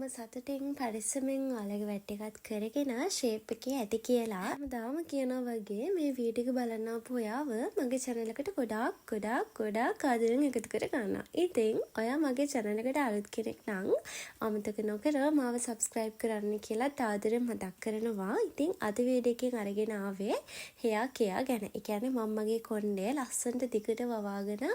බොහොම සතුටින් පරිස්සමෙන් ඔයාලගේ වැට් එකත් කරගෙන ෂේප් එකේ ඇති කියලා හැමදාම කියනවා වගේ මේ වීඩියෝ එක බලන්න ආපු ඔයාව මගේ channel එකට ගොඩාක් ආදරෙන් එකතු කර ගන්නවා. ඉතින් ඔයා මගේ channel එකට අලුත් කෙනෙක් නම් අමතක නොකර මාව subscribe කරන්න කියලා ආදරෙන් මතක් කරනවා. ඉතින් අද වීඩියෝ එකෙන් අරගෙන ආවේ hair care ගැන. ඒ කියන්නේ මම මගේ කොණ්ඩේ ලස්සනට දිගට වවාගෙන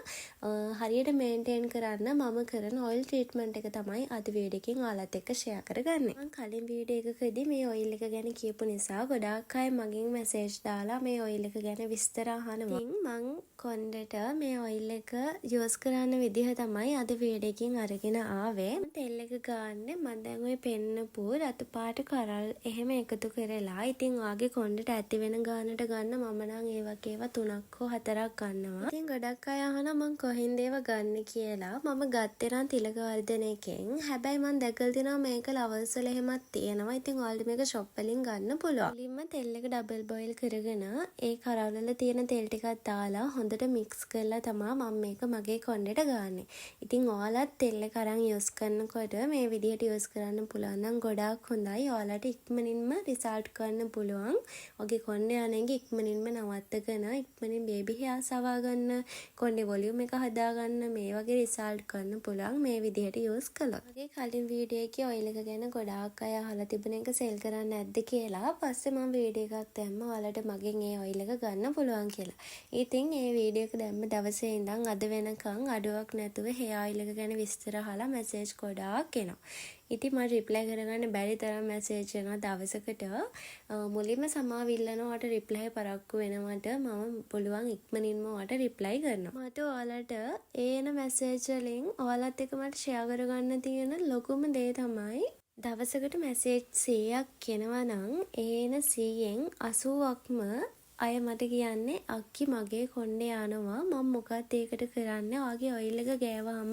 හරියට මේන්ටේන් කරන්න මම කරන ඔයිල් ට්‍රීට්මන්ට් එක තමයි අද වීඩියෝ එකෙන් ඔයාලත් එක්ක ෂෙයා කරගන්නේ. මම කලින් වීඩියෝ එකකදී මේ ඔයිල් එක ගැන කියපු නිසා ගොඩාක් අය මගෙන් මැසේජ් දාලා මේ ඔයිල් එක ගැන විස්තර අහනවා. ඉතින් මම කොණ්ඩේට මේ ඔයිල් එක යූස් කරන විදිහ තමයි අද වීඩියෝ එකෙන් අරගෙන ආවේ. තෙල් එක ගන්න මම දැන් ඔය පෙන්නපු රතු පාට කරල් එහෙම එකතු කරලා ඉතින් ඔයාගේ කොණ්ඩේට ඇති වෙන ගානට ගන්න මම නම් ඒ වගේ ඒවා 3ක් හෝ 4ක් ගන්නවා. ඉතින් ගොඩක් අය අහනවා මම කොහෙන්ද ඒවා ගන්න කියලා. මම ගත්තේ නම් තිලක වර්ධන එකෙන්. හැබැයි මම දැකලා තිනවා මේක ලවල්ස් වල එහෙමත් තියෙනවා. ඉතින් ඔයාලට මේක ෂොප් වලින් ගන්න පුළුවන්. මුලින්ම තෙල් එක ඩබල් බොයිල් කරගෙන ඒ කරවල වල තියෙන තෙල් ටිකක් දාලා හොඳට මික්ස් කරලා තමයි මම මේක මගේ කොණ්ඩේට ගන්නෙ. ඉතින් ඔයාලත් තෙල් එක අරන් යූස් කරනකොට මේ විදිහට යූස් කරන්න පුළුවන් නම් ගොඩාක් හොඳයි. ඔයාලට ඉක්මනින්ම රිසල්ට් ගන්න පුළුවන්. ඔගේ කොණ්ඩේ අනේගේ ඉක්මනින්ම නවත්තගෙන ඉක්මනින් බේබි හෙයාර් සවා ගන්න, කොණ්ඩේ වොලියුම් එක හදා ගන්න මේ වගේ රිසල්ට් ගන්න පුළුවන් මේ විදිහට යූස් කළොත්. මගේ කලින් වීඩියෝ එකේ ඔයිල් එක ගැන ගොඩාක් අය අහලා තිබුණ එක සෙල් කරන්නේ නැද්ද කියලා. පස්සේ මම වීඩියෝ එකක් දැම්ම ඔයාලට මගෙන් ඒ ඔයිල් එක ගන්න පුළුවන් කියලා. ඉතින් ඒ වීඩියෝ එක දැම්ම දවසේ ඉඳන් අද වෙනකන් අඩුවක් නැතුව hair oil එක ගැන විස්තර අහලා මැසේජ් ගොඩාක් එනවා. ඉතින් මම රිප්ලයි කරගන්න බැරි තරම් මැසේජ් එනවා දවසකට. මුලින්ම සමාව ඉල්ලනවාට රිප්ලයි පරක්කු වෙනවට මම පුළුවන් ඉක්මනින්ම ඔයාලට රිප්ලයි කරනවා. මට ඔයාලට ඒන මැසේජ් වලින් ඔයාලත් එක්ක මට ෂෙයා කරගන්න තියෙන ලොකුම දේ තමයි දවසකට මැසේජ් 100ක් එනවා නම් ඒන 100න් 80ක්ම අය මට කියන්නේ අක්කි මගේ කොණ්ඩේ යනවා මම මොකක්ද ඒකට කරන්නේ ඔයාගේ ඔයිල් එක ගෑවහම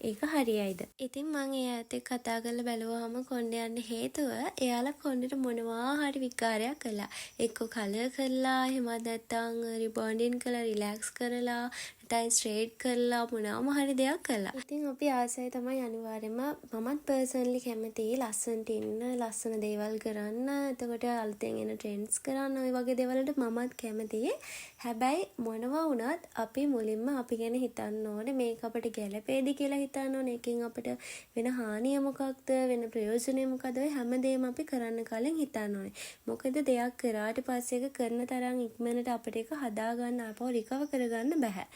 ඒක හරියයිද. ඉතින් මම එයාත් එක්ක කතා කරලා බැලුවාම කොණ්ඩේ යන්න හේතුව එයාලා කොණ්ඩේට මොනවා හරි විකාරයක් කළා. එක්ක කලර් කරලා එහෙමත් නැත්නම් රිබොන්ඩින් කරලා රිලැක්ස් කරලා නැත්නම් ස්ට්‍රේට් කරලා මොනවාම හරි දෙයක් කළා. ඉතින් අපි ආසයි තමයි අනිවාර්යයෙන්ම මමත් පර්සනලි කැමතියි ලස්සනට ඉන්න ලස්සන දේවල් කරන්න. එතකොට අලුතෙන් එන ට්‍රෙන්ඩ්ස් කරන්න ওই වගේ දේවල් වලට මමත් කැමතියි. හැබැයි මොනවා වුණත් අපි මුලින්ම අපි ගැන හිතන්න ඕනේ මේක අපිට ගැළපෙයිද කියලා හිතන්න ඕනේ. එකෙන් අපිට වෙන හානිය මොකක්ද වෙන ප්‍රයෝජනෙ මොකද ඔය හැමදේම අපි කරන්න කලින් හිතන්න ඕනේ. මොකද දෙයක් කරාට පස්සේ ඒක කරන තරම් ඉක්මනට අපිට ඒක හදා ගන්න අපව රිකවර් කරගන්න බෑ.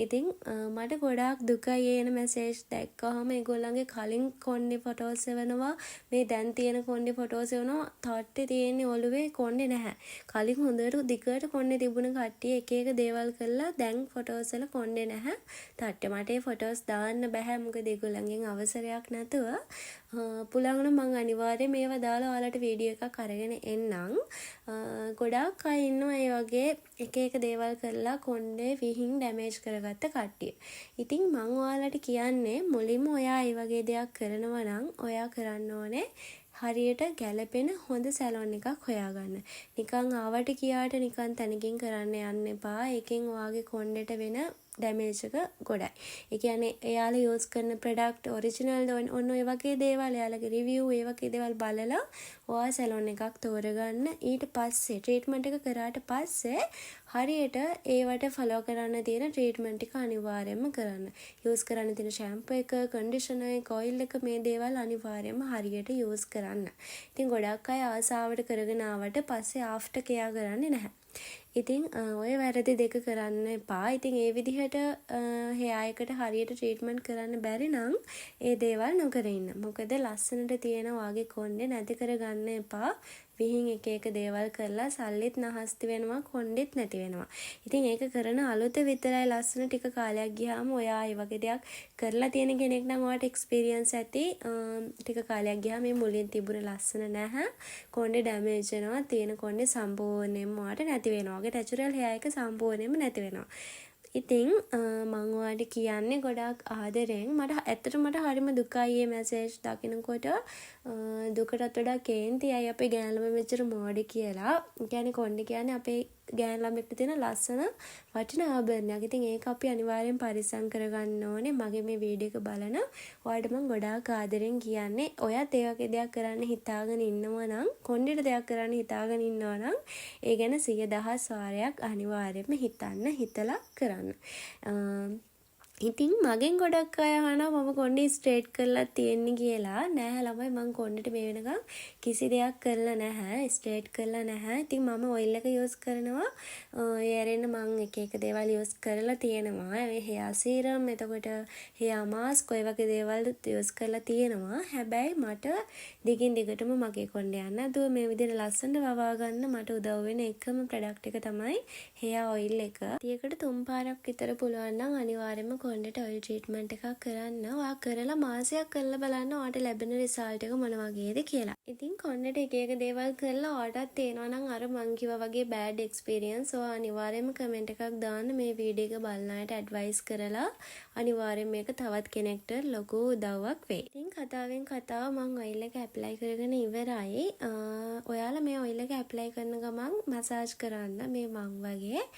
ඉතින් මට ගොඩාක් දුකයි එන මැසේජ් දැක්කහම ඒගොල්ලන්ගේ කලින් කොණ්ඩේ ෆොටෝස් එවනවා මේ දැන් තියෙන කොණ්ඩේ ෆොටෝස් එවනවා තාට්ටේ තියෙන්නේ ඔළුවේ කොණ්ඩේ නැහැ. කලින් හොඳට දිගට කොණ්ඩේ තිබුණ කට්ටිය එක එක දේවල් කරලා දැන් ෆොටෝස් වල කොණ්ඩේ නැහැ. තාට්ටේ මට ඒ ෆොටෝස් දාන්න බෑ මොකද ඒගොල්ලන්ගෙන් අවසරයක් නැතුව. පුළුවන් නම් මම අනිවාර්යයෙන් මේවා දාලා ඔයාලට වීඩියෝ එකක් අරගෙන එන්නම්. ගොඩාක් අය ඉන්නවා ඒ වගේ එක එක දේවල් කරලා කොණ්ඩේ විහිං ඩැමේජ් කරගත්ත කට්ටිය. ඉතින් මම ඔයාලට කියන්නේ මුලින්ම ඔයා මේ වගේ දෙයක් කරනවා නම් ඔයා කරන්න ඕනේ හරියට ගැළපෙන හොඳ සැලොන් එකක් හොයාගන්න. නිකන් ආවට කියාට නිකන් තැනකින් කරන්න යන්න එපා. ඒකෙන් ඔයාගේ කොණ්ඩේට වෙන ඩැමේජ් එක ගොඩයි. ඒ කියන්නේ එයාලා යූස් කරන ප්‍රොඩක්ට් ඔරිජිනල්ද ඔන්න ඔය වගේ දේවල් එයාලගේ රිවිව් ඒ වගේ දේවල් බලලා ඔයා සැලොන් එකක් තෝරගන්න. ඊට පස්සේ ට්‍රීට්මන්ට් එක කරාට පස්සේ හරියට ඒවට ෆලෝ කරන්න තියෙන ට්‍රීට්මන්ට් එක අනිවාර්යයෙන්ම කරන්න. යූස් කරන්න තියෙන ෂැම්පූ එක, කන්ඩිෂනර් එක, ඔයිල් එක මේ දේවල් අනිවාර්යයෙන්ම හරියට යූස් කරන්න. ඉතින් ගොඩක් අය ආසාවට කරගෙන ආවට පස්සේ ආෆ්ටර් කෙයා කරන්නේ නැහැ. ඉතින් ඔය වැරදි දෙක කරන්න එපා. ඉතින් ඒ විදිහට hair එකට හරියට ට්‍රීට්මන්ට් කරන්න බැරි නම් ඒ දේවල් නොකර ඉන්න. මොකද ලස්සනට තියෙන වාගේ කොණ්ඩේ නැති කරගන්න එපා. විහිං එක එක දේවල් කරලා සල්ලිත් නහස්ති වෙනවා කොණ්ඩෙත් නැති වෙනවා. ඉතින් ඒක කරන අලුත විතරයි ලස්සන ටික කාලයක් ගියාම ඔයා ඒ වගේ දෙයක් කරලා තියෙන කෙනෙක් නම් ඔයාට එක්ස්පීරියන්ස් ඇති. ටික කාලයක් ගියාම මේ මුලින් තිබුණ ලස්සන නැහැ. කොණ්ඩේ ඩැමේජ් වෙනවා. තියෙන කොණ්ඩේ සම්පූර්ණයෙන්ම ඔයාට නැති වෙනවා. ඔගේ නැචරල් hair එක සම්පූර්ණයෙන්ම නැති වෙනවා. ඉතින් මම ඔයාලට කියන්නේ ගොඩාක් ආදරෙන් මට ඇත්තටම මට හරිම දුකයි මේ මැසේජ් දකිනකොට දුකටත් වඩා කේන්තියයි අපේ ගෑනුම මෙච්චර මෝඩි කියලා. කියන්නේ කොණ්ඩේ කියන්නේ අපේ ගෑන් ළමෙක්ට තියෙන ලස්සන වටිනා ආභරණයක්. ඉතින් ඒක අපි අනිවාර්යෙන් පරිස්සම් කරගන්න ඕනේ. මගේ මේ වීඩියෝ එක බලන ඔයාලට මම ගොඩාක් ආදරෙන් කියන්නේ ඔයත් ඒ වගේ දෙයක් කරන්න හිතාගෙන ඉන්නවා නම් කොණ්ඩේට දෙයක් කරන්න හිතාගෙන ඉන්නවා නම් ඒ ගැන 100,000 වාරයක් අනිවාර්යෙන්ම හිතලා කරන්න. ඉතින් මගෙන් ගොඩක් අය අහනවා මම කොණ්ඩේ ස්ට්‍රේට් කරලා තියෙන්නේ කියලා. නෑ ළමයි මම කොණ්ඩේට මේ වෙනකන් කිසි දෙයක් කරලා නැහැ. ස්ට්‍රේට් කරලා නැහැ. ඉතින් මම ඔයිල් එක යූස් කරනවා. ඒ ඇරෙන්න මම එක එක දේවල් යූස් කරලා තියෙනවා. ඒ හෙයා සීරම් එතකොට හෙයා මාස්ක් ඔය වගේ දේවල් යූස් කරලා තියෙනවා. හැබැයි මට දිගින් දිගටම මගේ කොණ්ඩේ යන්න නැතුව මේ විදිහට ලස්සනට වවා ගන්න මට උදව් වෙන එකම ප්‍රොඩක්ට් එක තමයි හෙයා ඔයිල් එක. ඒකට 3 පාරක් විතර පුළුවන් නම් අනිවාර්යයෙන්ම කොණ්ඩේට ඔයිල් ට්‍රීට්මන්ට් එකක් කරන්න. ඔයා කරලා මාසයක් කරලා බලන්න ඔයාට ලැබෙන රිසල්ට් එක මොන වගේද කියලා. ඉතින් කොණ්ඩේට එක එක දේවල් කරලා ඔයාටත් තේනවා නම් අර මං කිව්වා වගේ බෑඩ් එක්ස්පීරියන්ස් ඔයා අනිවාර්යයෙන්ම කමෙන්ට් එකක් දාන්න. මේ වීඩියෝ එක බලන අයට ඇඩ්වයිස් කරලා අනිවාර්යයෙන් මේක තවත් කෙනෙක්ට ලොකු උදව්වක් වෙයි. ඉතින් කතාවෙන් කතාව මං ඔයිල් එක ඇප්ලයි කරගෙන ඉවරයි. ඔයාලා මේ ඔයිල් එක ඇප්ලයි කරන ගමන් මසාජ් කරන්න මේ මං වගේ.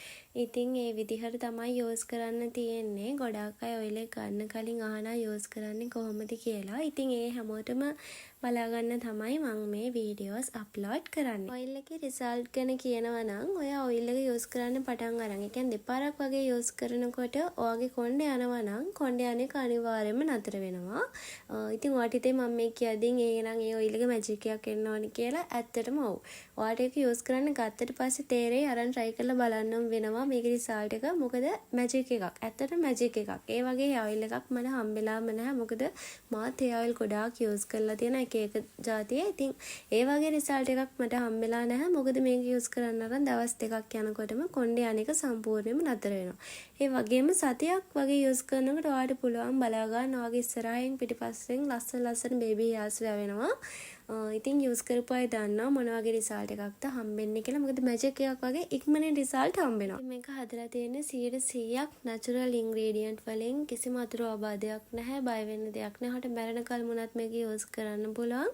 ඉතින් ඒ විදිහට තමයි යූස් කරන්න තියෙන්නේ. ගොඩාක් අය ඔයිල් එක ගන්න කලින් අහනවා යූස් කරන්නේ කොහොමද කියලා. ඉතින් ඒ හැමෝටම බලාගන්න තමයි මම මේ වීඩියෝස් අප්ලෝඩ් කරන්නේ. ඔයිල් එකේ රිසල්ට් ගැන කියනවා නම් ඔය ඔයිල් එක යූස් කරන්න පටන් අරන්. ඒ කියන්නේ දෙපාරක් වගේ යූස් කරනකොට ඔයාගේ කොණ්ඩේ යනවා නම් කොණ්ඩේ අනේක අනිවාර්යයෙන්ම නතර වෙනවා. ඉතින් ඔයාට හිතේ මම මේ කියද්දී එහෙනම් ඒ ඔයිල් එක මැජික් එකක් එන්න ඕනි කියලා. ඇත්තටම ඔව්. ඔයාට ඒක යූස් කරන්න ගත්තට පස්සේ තේරෙයි අරන් try කරලා බලන්නම් වෙනවා මේකේ රිසල්ට් එක. මොකද මැජික් එකක්. ඇත්තටම මැජික් එකක්. ඒ වගේ ඔයිල් එකක් මට හම්බෙලාම නැහැ. මොකද මාත් ඒ ඔයිල් ගොඩාක් යූස් කරලා තියෙනවා. එක ජාතියේ. ඉතින් ඒ වගේ රිසල්ට් එකක් මට හම්බෙලා නැහැ. මොකද මේක යූස් කරන්න අරන් දවස් 2ක් යනකොටම කොණ්ඩේ අනේක සම්පූර්ණයෙන්ම නතර වෙනවා. ඒ වගේම සතියක් වගේ යූස් කරනකොට ඔයාලට පුළුවන් බලා ගන්න ඔයාගේ ඉස්සරහින් පිටිපස්සෙන් ලස්සන බේබි හෑර්ස් වැවෙනවා. ඉතින් යූස් කරපු අය දන්නවා මොන වගේ රිසල්ට් එකක්ද හම්බෙන්නේ කියලා. මොකද මැජික් එකක් වගේ ඉක්මනින් රිසල්ට් හම්බෙනවා. මේක හදලා තියෙන්නේ 100% නැචරල් ඉන්ග්‍රීඩියන්ට් වලින්. කිසිම අතුරු ආබාධයක් නැහැ. බය වෙන්න දෙයක් නැහැ. හට මැරෙන කල් මොනත් මේක යූස් කරන්න පුළුවන්.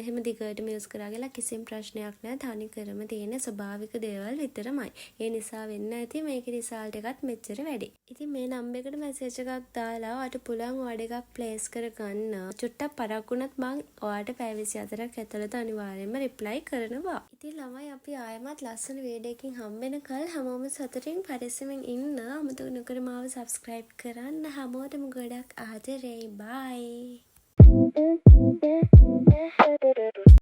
එහෙම දිගටම යූස් කරා කියලා කිසිම ප්‍රශ්නයක් නැහැ. තනි කරම තියෙන ස්වභාවික දේවල් විතරමයි. ඒ නිසා වෙන්න ඇති මේකේ රිසල්ට් එකත් මෙච්චර වැඩි. ඉතින් මේ නම්බර් එකට මැසේජ් එකක් දාලා ඔයාට පුළුවන් ඕඩර් එකක් ප්ලේස් කරගන්න. චුට්ටක් පරක්කුණත් මම ඔයාට පැය 24ක් ඇතුළත අනිවාර්යයෙන්ම රිප්ලයි කරනවා. ඉතින් ළමයි අපි ආයෙමත් ලස්සන වීඩියෝ එකකින් හම්බෙනකල් හැමෝම සතුටින් පරිස්සමෙන් ඉන්න. අමතක නොකර මාව subscribe කරන්න. හැමෝටම ගොඩක් ආදරේ. bye.